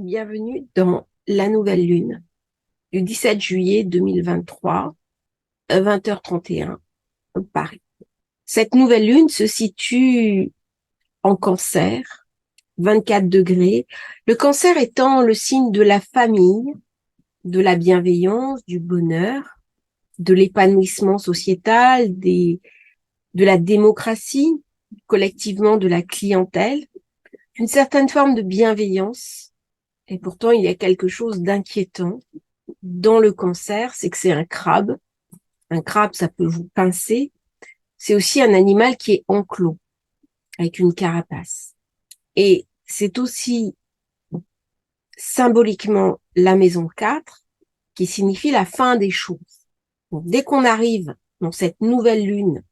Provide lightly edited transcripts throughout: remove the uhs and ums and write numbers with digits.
bienvenue dans la nouvelle lune du 17 juillet 2023, 20h31, Paris. Cette nouvelle lune se situe en Cancer, 24 degrés. Le Cancer étant le signe de la famille, de la bienveillance, du bonheur, de l'épanouissement sociétal, de la démocratie, collectivement de la clientèle, d'une certaine forme de bienveillance. Et pourtant, il y a quelque chose d'inquiétant dans le Cancer, c'est que c'est un crabe. Un crabe, ça peut vous pincer. C'est aussi un animal qui est enclos, avec une carapace. Et c'est aussi symboliquement la maison 4, qui signifie la fin des choses. Donc, dès qu'on arrive dans cette nouvelle lune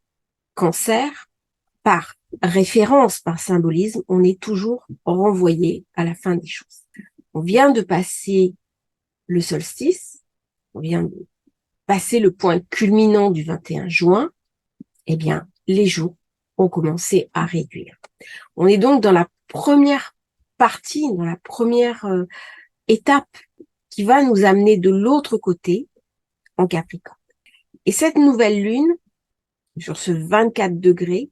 Cancer, par référence, par symbolisme, on est toujours renvoyé à la fin des choses. On vient de passer le solstice, on vient de passer le point culminant du 21 juin, eh bien, les jours ont commencé à réduire. On est donc dans la première partie, dans la première étape qui va nous amener de l'autre côté, en Capricorne. Et cette nouvelle lune, sur ce 24 degrés,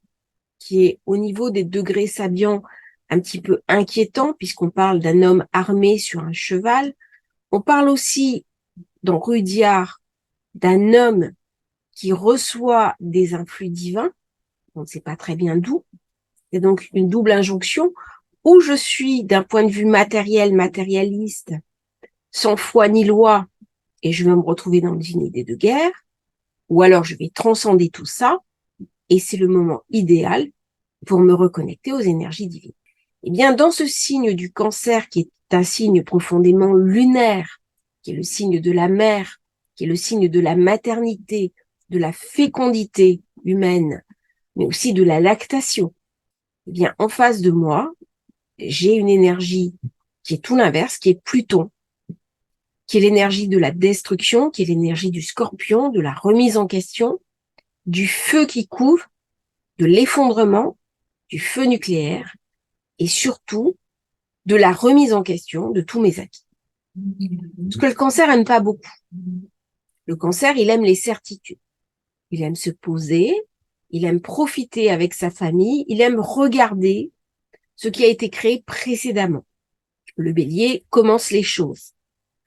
qui est au niveau des degrés sabiens un petit peu inquiétant, puisqu'on parle d'un homme armé sur un cheval. On parle aussi, dans Rudyard, d'un homme qui reçoit des influx divins, on ne sait pas très bien d'où. C'est donc une double injonction, où je suis d'un point de vue matériel, matérialiste, sans foi ni loi, et je vais me retrouver dans une idée de guerre, ou alors je vais transcender tout ça, et c'est le moment idéal pour me reconnecter aux énergies divines. Eh bien, dans ce signe du Cancer, qui est un signe profondément lunaire, qui est le signe de la mère, qui est le signe de la maternité, de la fécondité humaine, mais aussi de la lactation, eh bien, en face de moi, j'ai une énergie qui est tout l'inverse, qui est Pluton, qui est l'énergie de la destruction, qui est l'énergie du Scorpion, de la remise en question, du feu qui couvre, de l'effondrement, du feu nucléaire, et surtout de la remise en question de tous mes acquis. Ce que le Cancer aime pas beaucoup. Le Cancer, il aime les certitudes. Il aime se poser, il aime profiter avec sa famille, il aime regarder ce qui a été créé précédemment. Le Bélier commence les choses.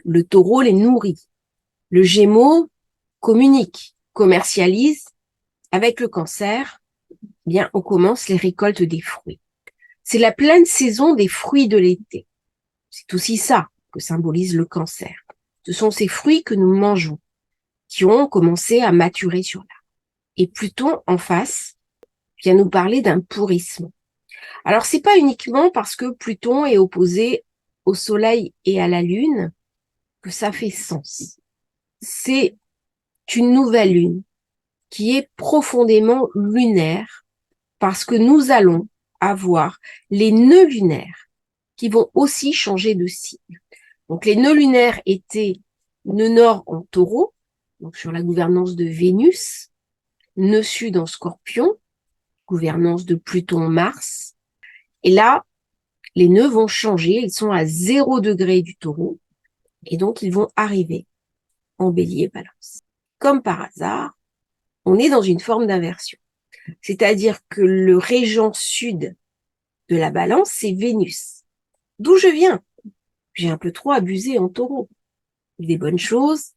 Le Taureau les nourrit. Le Gémeaux communique, commercialise. Avec le Cancer, eh bien, on commence les récoltes des fruits. C'est la pleine saison des fruits de l'été. C'est aussi ça que symbolise le Cancer. Ce sont ces fruits que nous mangeons, qui ont commencé à maturer sur l'arbre. Et Pluton, en face, vient nous parler d'un pourrissement. Alors, c'est pas uniquement parce que Pluton est opposé au Soleil et à la Lune que ça fait sens. C'est une nouvelle lune qui est profondément lunaire parce que nous allons avoir les nœuds lunaires qui vont aussi changer de signe. Donc, les nœuds lunaires étaient nœud nord en Taureau, donc sur la gouvernance de Vénus, nœud sud en Scorpion, gouvernance de Pluton-Mars. Et là, les nœuds vont changer, ils sont à 0 degré du Taureau, et donc ils vont arriver en Bélier-Balance. Comme par hasard, on est dans une forme d'inversion. C'est-à-dire que le régent sud de la Balance, c'est Vénus. D'où je viens. J'ai un peu trop abusé en Taureau. Des bonnes choses,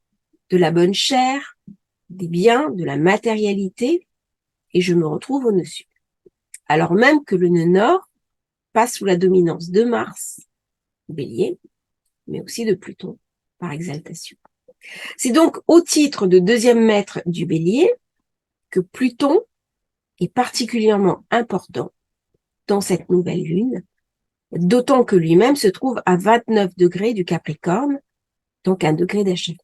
de la bonne chair, des biens, de la matérialité, et je me retrouve au nœud sud. Alors même que le nœud nord passe sous la dominance de Mars, Bélier, mais aussi de Pluton, par exaltation. C'est donc au titre de deuxième maître du Bélier que Pluton est particulièrement important dans cette nouvelle lune, d'autant que lui-même se trouve à 29 degrés du Capricorne, donc un degré d'achèvement.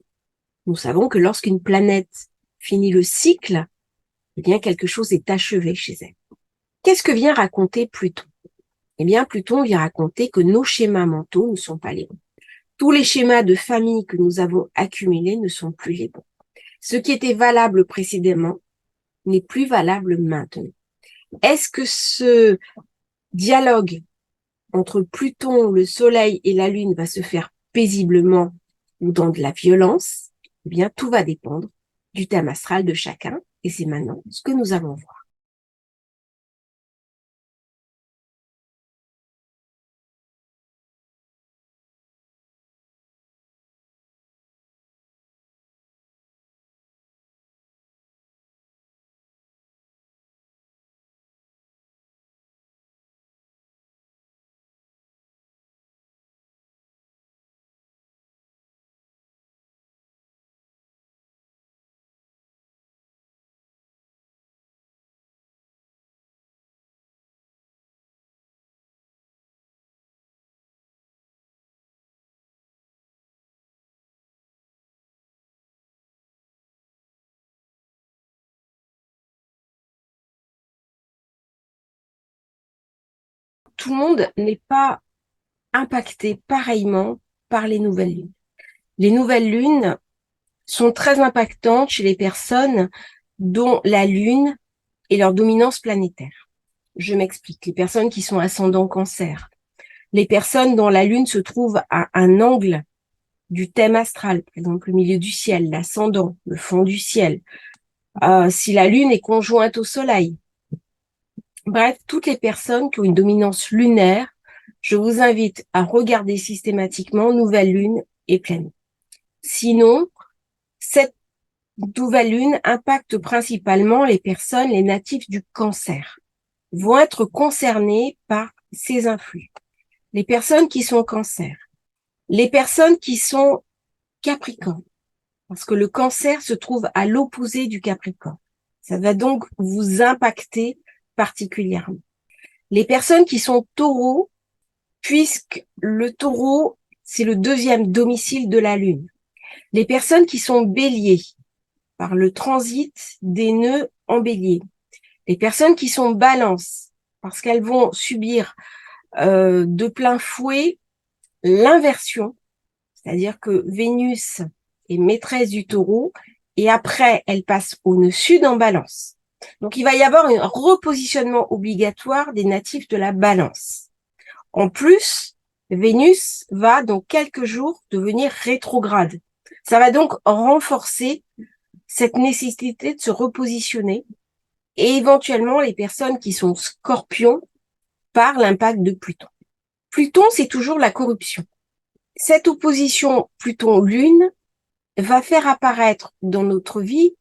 Nous savons que lorsqu'une planète finit le cycle, eh bien quelque chose est achevé chez elle. Qu'est-ce que vient raconter Pluton? Eh bien, Pluton vient raconter que nos schémas mentaux ne sont pas les bons. Tous les schémas de famille que nous avons accumulés ne sont plus les bons. Ce qui était valable précédemment n'est plus valable maintenant. Est-ce que ce dialogue entre Pluton, le Soleil et la Lune va se faire paisiblement ou dans de la violence, eh bien, tout va dépendre du thème astral de chacun. Et c'est maintenant ce que nous allons voir. Tout le monde n'est pas impacté pareillement par les nouvelles lunes. Les nouvelles lunes sont très impactantes chez les personnes dont la lune est leur dominance planétaire. Je m'explique. Les personnes qui sont ascendant cancer, les personnes dont la lune se trouve à un angle du thème astral, par exemple le milieu du ciel, l'ascendant, le fond du ciel, si la lune est conjointe au soleil. Bref, toutes les personnes qui ont une dominance lunaire, je vous invite à regarder systématiquement nouvelle lune et pleine. Sinon, cette nouvelle lune impacte principalement les personnes, les natifs du cancer, vont être concernés par ces influx. Les personnes qui sont cancer, les personnes qui sont capricorne, parce que le cancer se trouve à l'opposé du capricorne. Ça va donc vous impacter particulièrement. Les personnes qui sont taureaux, puisque le taureau, c'est le deuxième domicile de la lune. Les personnes qui sont béliers, par le transit des nœuds en bélier. Les personnes qui sont balance, parce qu'elles vont subir de plein fouet l'inversion, c'est-à-dire que Vénus est maîtresse du taureau et après, elle passe au nœud sud en balance. Donc, il va y avoir un repositionnement obligatoire des natifs de la balance. En plus, Vénus va dans quelques jours devenir rétrograde. Ça va donc renforcer cette nécessité de se repositionner et éventuellement les personnes qui sont scorpions par l'impact de Pluton. Pluton, c'est toujours la corruption. Cette opposition Pluton-Lune va faire apparaître dans notre vie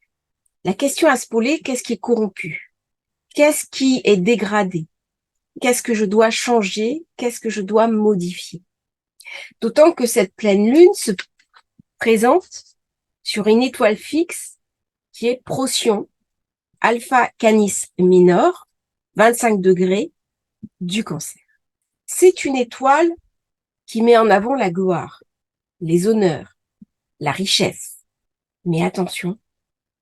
la question à se poser, qu'est-ce qui est corrompu? Qu'est-ce qui est dégradé? Qu'est-ce que je dois changer? Qu'est-ce que je dois modifier? D'autant que cette pleine lune se présente sur une étoile fixe qui est Procyon, Alpha Canis Minor, 25 degrés du Cancer. C'est une étoile qui met en avant la gloire, les honneurs, la richesse. Mais attention,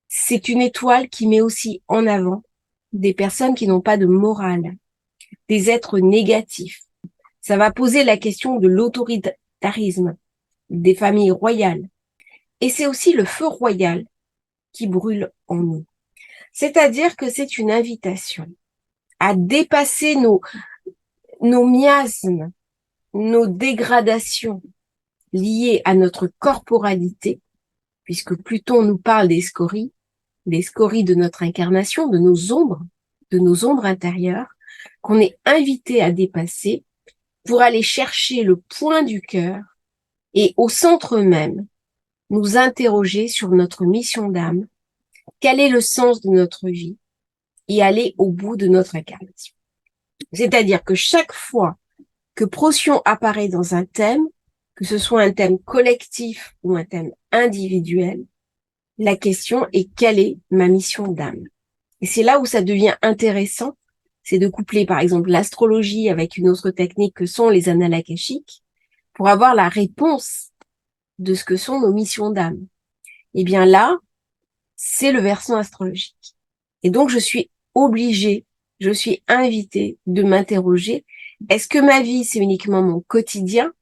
c'est une étoile qui met aussi en avant des personnes qui n'ont pas de morale, des êtres négatifs. Ça va poser la question de l'autoritarisme, des familles royales. Et c'est aussi le feu royal qui brûle en nous. C'est-à-dire que c'est une invitation à dépasser nos miasmes, nos dégradations liées à notre corporalité, puisque Pluton nous parle des scories de notre incarnation, de nos ombres intérieures, qu'on est invité à dépasser pour aller chercher le point du cœur et au centre même, nous interroger sur notre mission d'âme, quel est le sens de notre vie et aller au bout de notre incarnation. C'est-à-dire que chaque fois que Procyon apparaît dans un thème, que ce soit un thème collectif ou un thème individuel, la question est quelle est ma mission d'âme? Et c'est là où ça devient intéressant, c'est de coupler par exemple l'astrologie avec une autre technique que sont les annales akashiques pour avoir la réponse de ce que sont nos missions d'âme. Et bien là, c'est le versant astrologique. Et donc je suis obligée, je suis invitée de m'interroger, est-ce que ma vie c'est uniquement mon quotidien,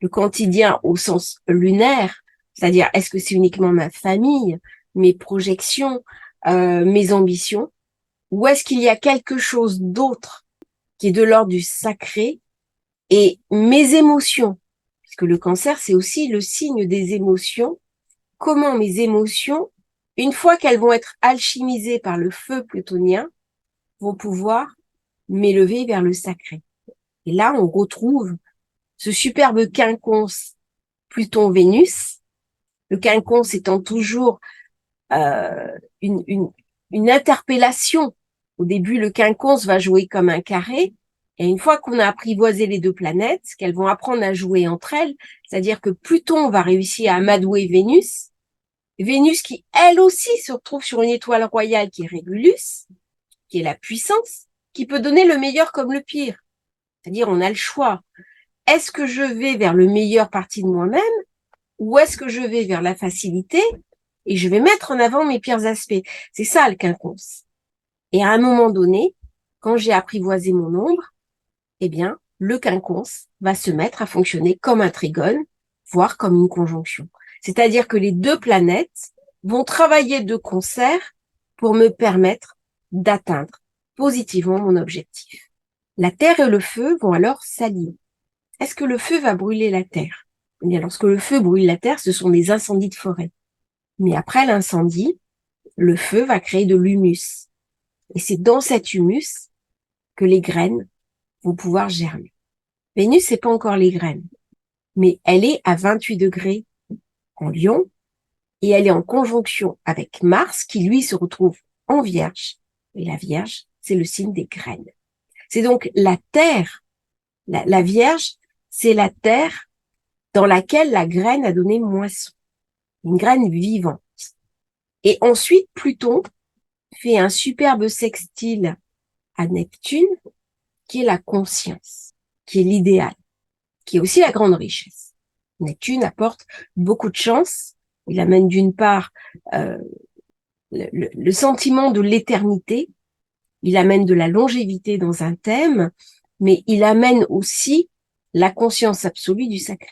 le quotidien au sens lunaire, c'est-à-dire est-ce que c'est uniquement ma famille, mes projections, mes ambitions, ou est-ce qu'il y a quelque chose d'autre qui est de l'ordre du sacré Et mes émotions, puisque le cancer, c'est aussi le signe des émotions, comment mes émotions, une fois qu'elles vont être alchimisées par le feu plutonien, vont pouvoir m'élever vers le sacré. Et là, on retrouve ce superbe quinconce Pluton-Vénus, le quinconce étant toujours euh, une, une, une interpellation. Au début, le quinconce va jouer comme un carré, et une fois qu'on a apprivoisé les deux planètes, qu'elles vont apprendre à jouer entre elles, c'est-à-dire que Pluton va réussir à amadouer Vénus, Vénus qui, elle aussi, se retrouve sur une étoile royale qui est Régulus, qui est la puissance, qui peut donner le meilleur comme le pire. C'est-à-dire, on a le choix. Est-ce que je vais vers le meilleur parti de moi-même ou est-ce que je vais vers la facilité et je vais mettre en avant mes pires aspects? C'est ça le quinconce. Et à un moment donné, quand j'ai apprivoisé mon ombre, eh bien, le quinconce va se mettre à fonctionner comme un trigone, voire comme une conjonction. C'est-à-dire que les deux planètes vont travailler de concert pour me permettre d'atteindre positivement mon objectif. La terre et le feu vont alors s'allier. Est-ce que le feu va brûler la terre? Eh bien, lorsque le feu brûle la terre, ce sont des incendies de forêt. Mais après l'incendie, le feu va créer de l'humus. Et c'est dans cet humus que les graines vont pouvoir germer. Vénus, c'est pas encore les graines, mais elle est à 28 degrés en Lion et elle est en conjonction avec Mars qui, lui, se retrouve en Vierge. Et la Vierge, c'est le signe des graines. C'est donc la terre, la Vierge, c'est la terre dans laquelle la graine a donné moisson, une graine vivante. Et ensuite, Pluton fait un superbe sextile à Neptune, qui est la conscience, qui est l'idéal, qui est aussi la grande richesse. Neptune apporte beaucoup de chance. Il amène d'une part euh, le sentiment de l'éternité, il amène de la longévité dans un thème, mais il amène aussi la conscience absolue du sacré.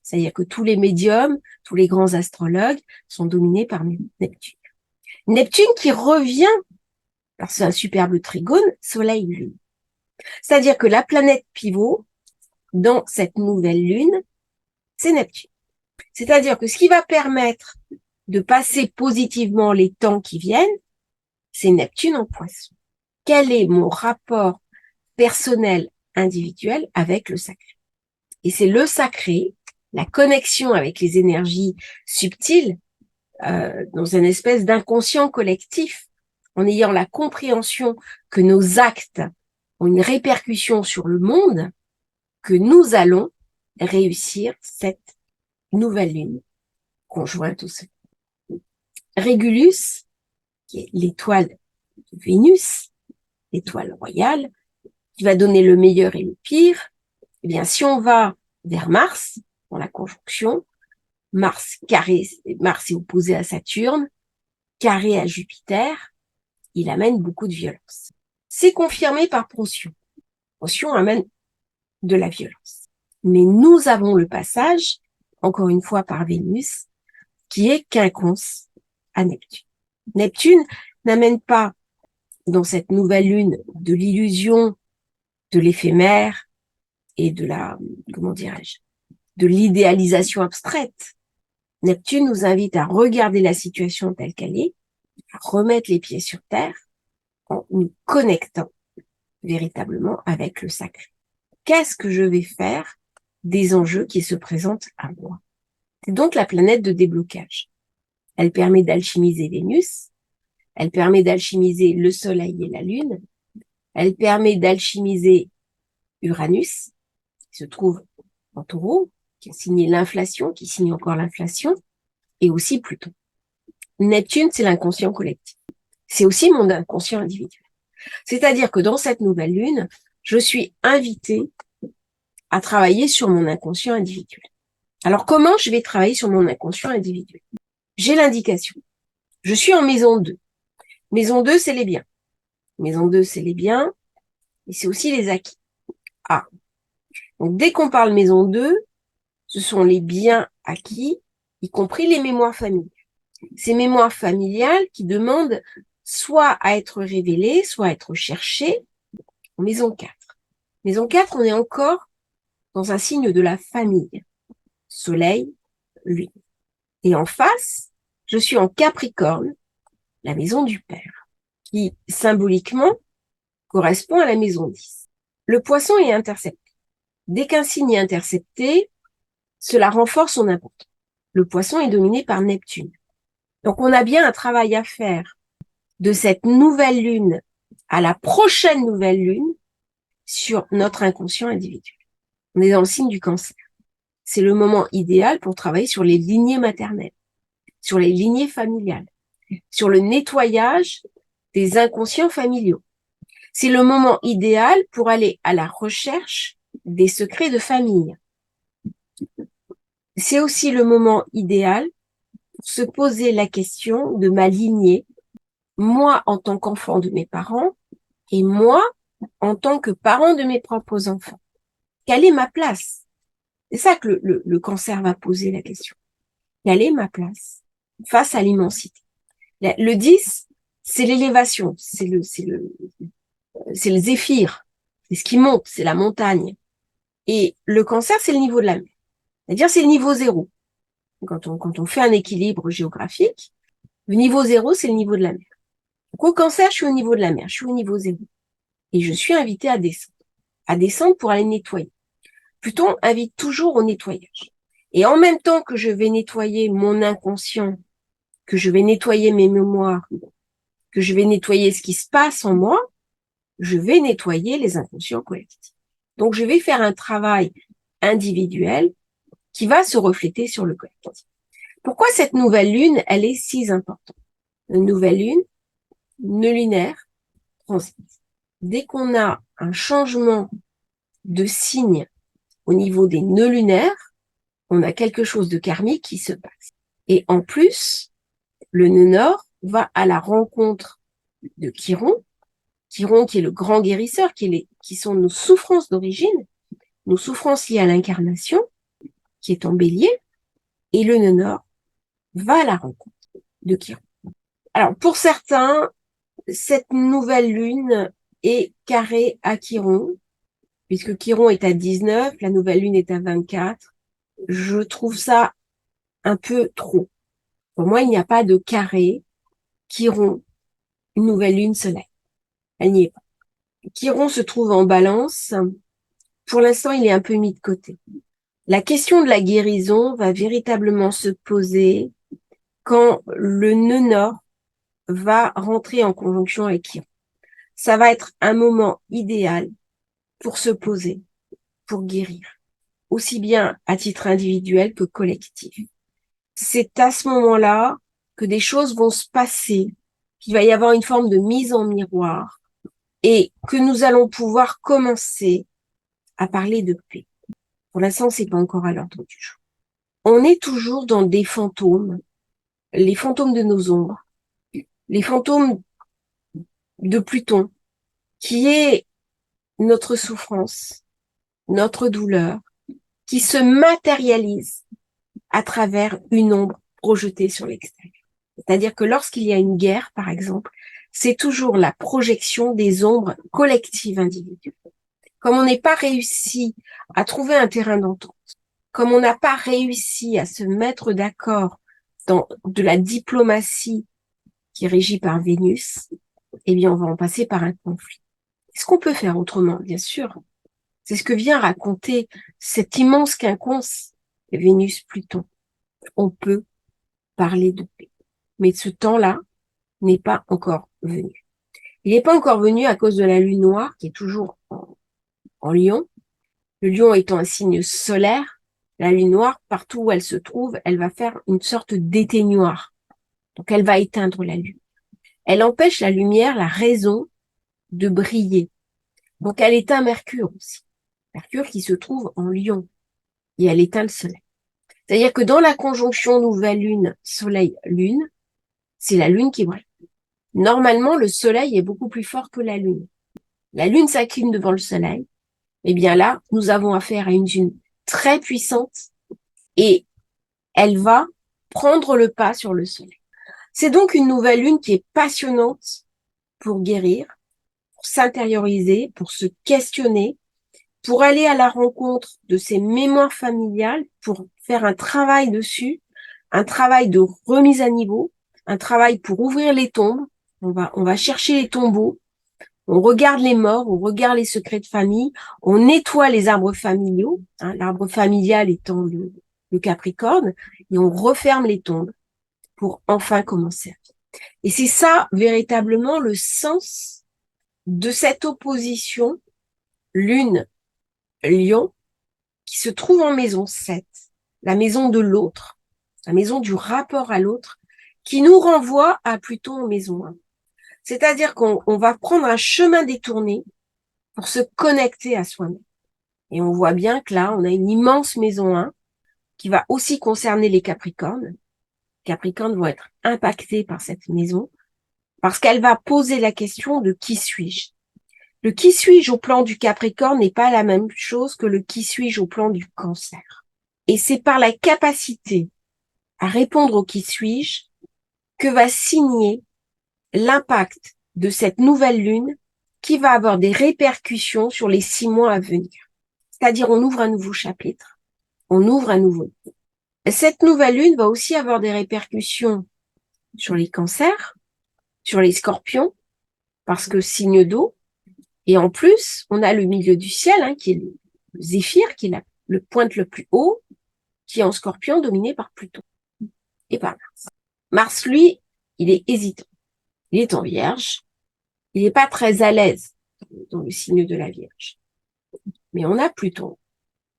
C'est-à-dire que tous les médiums, tous les grands astrologues sont dominés par Neptune. Neptune qui revient, alors c'est un superbe trigone, Soleil-Lune. C'est-à-dire que la planète pivot dans cette nouvelle lune, c'est Neptune. C'est-à-dire que ce qui va permettre de passer positivement les temps qui viennent, c'est Neptune en Poisson. Quel est mon rapport personnel, individuel avec le sacré? Et c'est le sacré, la connexion avec les énergies subtiles, dans une espèce d'inconscient collectif, en ayant la compréhension que nos actes ont une répercussion sur le monde, que nous allons réussir cette nouvelle lune conjointe au Soleil. Régulus, qui est l'étoile de Vénus, l'étoile royale, qui va donner le meilleur et le pire, eh bien, si on va vers Mars, dans la conjonction, Mars est opposé à Saturne, carré à Jupiter, il amène beaucoup de violence. C'est confirmé par Procyon. Procyon amène de la violence. Mais nous avons le passage, encore une fois par Vénus, qui est quinconce à Neptune. Neptune n'amène pas dans cette nouvelle lune de l'illusion, de l'éphémère et de la, comment dirais-je, de l'idéalisation abstraite. Neptune nous invite à regarder la situation telle qu'elle est, à remettre les pieds sur terre en nous connectant véritablement avec le sacré. Qu'est-ce que je vais faire des enjeux qui se présentent à moi? C'est donc la planète de déblocage. Elle permet d'alchimiser Vénus, elle permet d'alchimiser le Soleil et la Lune, elle permet d'alchimiser Uranus, qui se trouve en Taureau, qui a signé l'inflation, qui signe encore l'inflation, et aussi Pluton. Neptune, c'est l'inconscient collectif. C'est aussi mon inconscient individuel. C'est-à-dire que dans cette nouvelle lune, je suis invitée à travailler sur mon inconscient individuel. Alors, comment je vais travailler sur mon inconscient individuel? J'ai l'indication. Je suis en maison 2. Maison 2, c'est les biens. Maison 2, c'est les biens, et c'est aussi les acquis. Ah. Donc, dès qu'on parle maison 2, ce sont les biens acquis, y compris les mémoires familiales. Ces mémoires familiales qui demandent soit à être révélées, soit à être cherchées en maison 4. Maison 4, on est encore dans un signe de la famille. Soleil, lune. Et en face, je suis en Capricorne, la maison du père, qui symboliquement correspond à la maison 10. Le poisson est intercepté. Dès qu'un signe est intercepté, cela renforce son importance. Le poisson est dominé par Neptune. Donc on a bien un travail à faire de cette nouvelle lune à la prochaine nouvelle lune sur notre inconscient individuel. On est dans le signe du Cancer. C'est le moment idéal pour travailler sur les lignées maternelles, sur les lignées familiales, sur le nettoyage des inconscients familiaux. C'est le moment idéal pour aller à la recherche des secrets de famille. C'est aussi le moment idéal pour se poser la question de ma lignée, moi en tant qu'enfant de mes parents et moi en tant que parent de mes propres enfants. Quelle est ma place? C'est ça que le cancer va poser la question. Quelle est ma place face à l'immensité? Le 10, c'est l'élévation, c'est le zéphyr, c'est ce qui monte, c'est la montagne. Et le cancer, c'est le niveau de la mer. C'est-à-dire, c'est le niveau 0. Quand on fait un équilibre géographique, le niveau 0, c'est le niveau de la mer. Donc, au cancer, je suis au niveau de la mer, je suis au niveau 0. Et je suis invitée à descendre pour aller nettoyer. Pluton invite toujours au nettoyage. Et en même temps que je vais nettoyer mon inconscient, que je vais nettoyer mes mémoires, que je vais nettoyer ce qui se passe en moi, je vais nettoyer les inconscients collectifs. Donc, je vais faire un travail individuel qui va se refléter sur le collectif. Pourquoi cette nouvelle lune, elle est si importante? Une nouvelle lune, nœud lunaire, transit. Dès qu'on a un changement de signe au niveau des nœuds lunaires, on a quelque chose de karmique qui se passe. Et en plus, le nœud nord va à la rencontre de Chiron, Chiron qui est le grand guérisseur, qui sont nos souffrances d'origine, nos souffrances liées à l'incarnation, qui est en bélier, et le nœud nord va à la rencontre de Chiron. Alors, pour certains, cette nouvelle lune est carrée à Chiron, puisque Chiron est à 19, la nouvelle lune est à 24. Je trouve ça un peu trop. Pour moi, il n'y a pas de carré Chiron, une nouvelle lune soleil. Elle n'y est pas. Chiron se trouve en balance. Pour l'instant, il est un peu mis de côté. La question de la guérison va véritablement se poser quand le nœud nord va rentrer en conjonction avec Chiron. Ça va être un moment idéal pour se poser, pour guérir, aussi bien à titre individuel que collectif. C'est à ce moment-là que des choses vont se passer, qu'il va y avoir une forme de mise en miroir et que nous allons pouvoir commencer à parler de paix. Pour l'instant, c'est pas encore à l'ordre du jour. On est toujours dans des fantômes, les fantômes de nos ombres, les fantômes de Pluton, qui est notre souffrance, notre douleur, qui se matérialise à travers une ombre projetée sur l'extérieur. C'est-à-dire que lorsqu'il y a une guerre, par exemple, c'est toujours la projection des ombres collectives individuelles. Comme on n'est pas réussi à trouver un terrain d'entente, comme on n'a pas réussi à se mettre d'accord dans de la diplomatie qui est régie par Vénus, eh bien, on va en passer par un conflit. Est-ce qu'on peut faire autrement? Bien sûr. C'est ce que vient raconter cet immense quinconce Vénus-Pluton. On peut parler de paix. Mais ce temps-là n'est pas encore venu. Il n'est pas encore venu à cause de la lune noire qui est toujours en Lion. Le Lion étant un signe solaire, la lune noire, partout où elle se trouve, elle va faire une sorte d'éteignoir. Donc elle va éteindre la lune. Elle empêche la lumière, la raison de briller. Donc elle éteint Mercure aussi. Mercure qui se trouve en Lion. Et elle éteint le soleil. C'est-à-dire que dans la conjonction nouvelle lune, soleil-lune, c'est la lune qui brille. Normalement, le soleil est beaucoup plus fort que la lune. La lune s'incline devant le soleil. Eh bien là, nous avons affaire à une lune très puissante et elle va prendre le pas sur le soleil. C'est donc une nouvelle lune qui est passionnante pour guérir, pour s'intérioriser, pour se questionner pour aller à la rencontre de ces mémoires familiales, pour faire un travail dessus, un travail de remise à niveau, un travail pour ouvrir les tombes. On va chercher les tombeaux, on regarde les morts, on regarde les secrets de famille, on nettoie les arbres familiaux, hein, l'arbre familial étant le Capricorne, et on referme les tombes pour enfin commencer. Et c'est ça véritablement le sens de cette opposition Lune-Lion qui se trouve en maison 7, la maison de l'autre, la maison du rapport à l'autre, qui nous renvoie à Pluton en maison 1. C'est-à-dire qu'on va prendre un chemin détourné pour se connecter à soi-même. Et on voit bien que là, on a une immense maison 1 qui va aussi concerner les Capricornes. Les Capricornes vont être impactés par cette maison parce qu'elle va poser la question de qui suis-je. Le qui suis-je au plan du Capricorne n'est pas la même chose que le qui suis-je au plan du Cancer. Et c'est par la capacité à répondre au qui suis-je que va signer l'impact de cette nouvelle lune qui va avoir des répercussions sur les 6 mois à venir. C'est-à-dire, on ouvre un nouveau chapitre, on ouvre un nouveau. Cette nouvelle lune va aussi avoir des répercussions sur les cancers, sur les scorpions, parce que signe d'eau, et en plus, on a le milieu du ciel, hein, qui est le Zéphyr, qui est le pointe le plus haut, qui est en scorpion, dominé par Pluton et par Mars. Mars, lui, il est hésitant. Il est en Vierge. Il n'est pas très à l'aise dans le signe de la Vierge. Mais on a Pluton.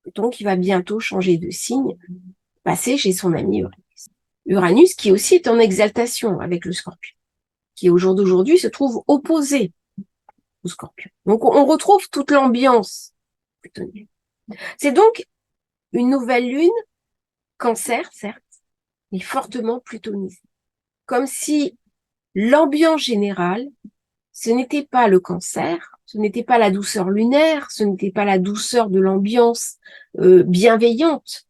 Pluton qui va bientôt changer de signe, passer chez son ami Uranus. Uranus qui aussi est en exaltation avec le Scorpion, qui au jour d'aujourd'hui se trouve opposé au Scorpion. Donc on retrouve toute l'ambiance plutonienne. C'est donc une nouvelle lune, Cancer certes, mais fortement plutonisée. Comme si l'ambiance générale, ce n'était pas le Cancer, ce n'était pas la douceur lunaire, ce n'était pas la douceur de l'ambiance bienveillante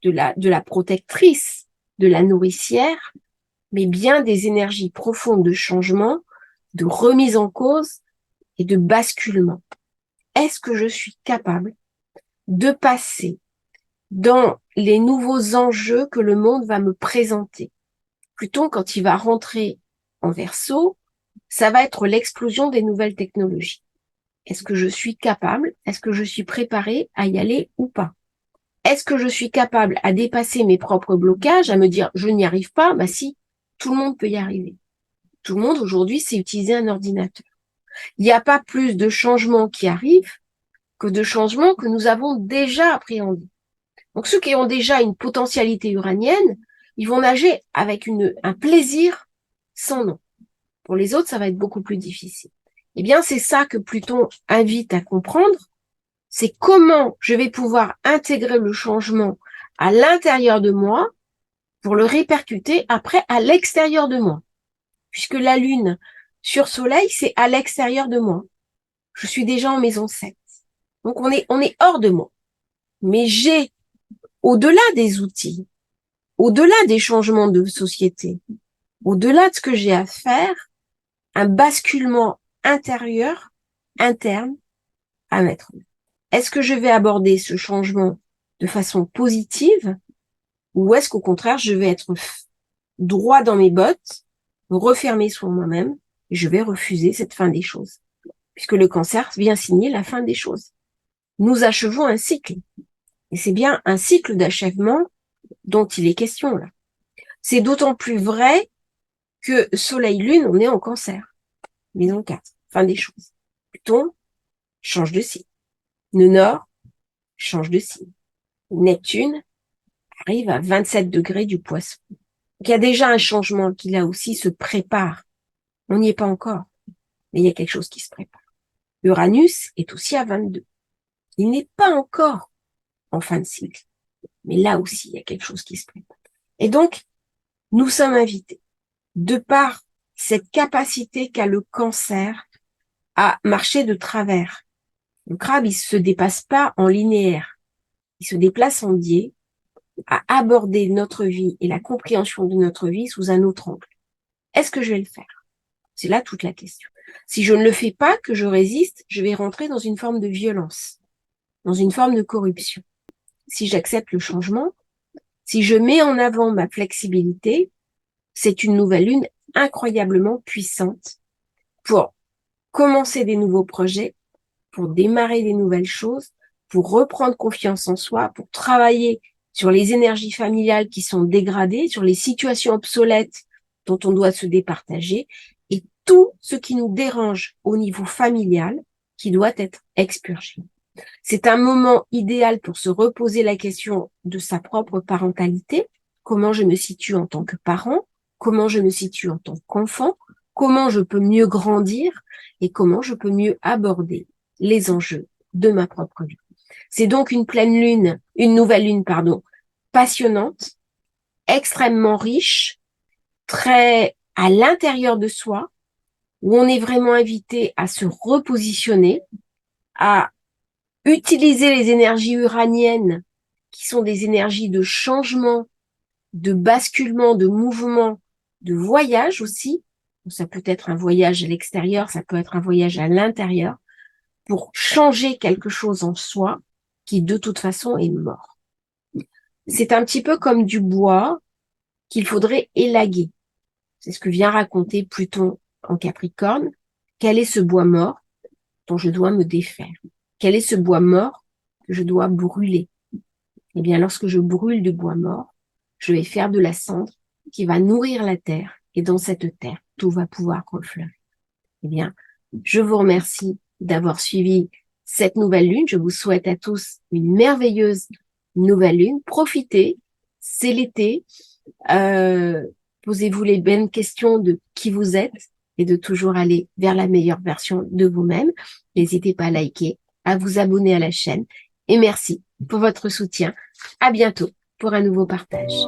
de la protectrice, de la nourricière, mais bien des énergies profondes de changement, de remise en cause et de basculement. Est-ce que je suis capable de passer dans les nouveaux enjeux que le monde va me présenter? Pluton, quand il va rentrer en Verseau, ça va être l'explosion des nouvelles technologies. Est-ce que je suis capable? Est-ce que je suis préparée à y aller ou pas? Est-ce que je suis capable à dépasser mes propres blocages, à me dire je n'y arrive pas? Bah si, tout le monde peut y arriver. Tout le monde aujourd'hui sait utiliser un ordinateur. Il n'y a pas plus de changements qui arrivent que de changements que nous avons déjà appréhendés. Donc ceux qui ont déjà une potentialité uranienne, ils vont nager avec un plaisir sans nom. Pour les autres, ça va être beaucoup plus difficile. Eh bien, c'est ça que Pluton invite à comprendre, c'est comment je vais pouvoir intégrer le changement à l'intérieur de moi pour le répercuter après à l'extérieur de moi. Puisque la Lune sur Soleil, c'est à l'extérieur de moi. Je suis déjà en maison 7. Donc on est hors de moi. Mais j'ai, au-delà des outils, au-delà des changements de société, au-delà de ce que j'ai à faire, un basculement intérieur, interne, à mettre. Est-ce que je vais aborder ce changement de façon positive ou est-ce qu'au contraire, je vais être droit dans mes bottes, refermé sur moi-même et je vais refuser cette fin des choses? Puisque le Cancer vient signer la fin des choses. Nous achevons un cycle. Et c'est bien un cycle d'achèvement dont il est question là. C'est d'autant plus vrai que Soleil-Lune, on est en Cancer. Maison 4, fin des choses. Pluton change de signe. Le Nord change de signe. Neptune arrive à 27 degrés du Poisson. Donc, il y a déjà un changement qui là aussi se prépare. On n'y est pas encore, mais il y a quelque chose qui se prépare. Uranus est aussi à 22. Il n'est pas encore en fin de cycle, mais là aussi, il y a quelque chose qui se prépare. Et donc, nous sommes invités, de par cette capacité qu'a le Cancer à marcher de travers. Le crabe, il se dépasse pas en linéaire. Il se déplace en biais, à aborder notre vie et la compréhension de notre vie sous un autre angle. Est-ce que je vais le faire? C'est là toute la question. Si je ne le fais pas, que je résiste, je vais rentrer dans une forme de violence. dans une forme de corruption. Si j'accepte le changement, si je mets en avant ma flexibilité, c'est une nouvelle lune incroyablement puissante pour commencer des nouveaux projets, pour démarrer des nouvelles choses, pour reprendre confiance en soi, pour travailler sur les énergies familiales qui sont dégradées, sur les situations obsolètes dont on doit se départager, et tout ce qui nous dérange au niveau familial qui doit être expurgé. C'est un moment idéal pour se reposer la question de sa propre parentalité, comment je me situe en tant que parent, comment je me situe en tant qu'enfant, comment je peux mieux grandir et comment je peux mieux aborder les enjeux de ma propre vie. C'est donc une nouvelle lune, passionnante, extrêmement riche, très à l'intérieur de soi, où on est vraiment invité à se repositionner, à utiliser les énergies uraniennes, qui sont des énergies de changement, de basculement, de mouvement, de voyage aussi. Ça peut être un voyage à l'extérieur, ça peut être un voyage à l'intérieur, pour changer quelque chose en soi qui de toute façon est mort. C'est un petit peu comme du bois qu'il faudrait élaguer. C'est ce que vient raconter Pluton en Capricorne. Quel est ce bois mort dont je dois me défaire? Quel est ce bois mort que je dois brûler? Eh bien, lorsque je brûle du bois mort, je vais faire de la cendre qui va nourrir la terre. Et dans cette terre, tout va pouvoir refleurir. Eh bien, je vous remercie d'avoir suivi cette nouvelle lune. Je vous souhaite à tous une merveilleuse nouvelle lune. Profitez, c'est l'été. Posez-vous les bonnes questions de qui vous êtes et de toujours aller vers la meilleure version de vous-même. N'hésitez pas à liker, à vous abonner à la chaîne. Et merci pour votre soutien. À bientôt pour un nouveau partage.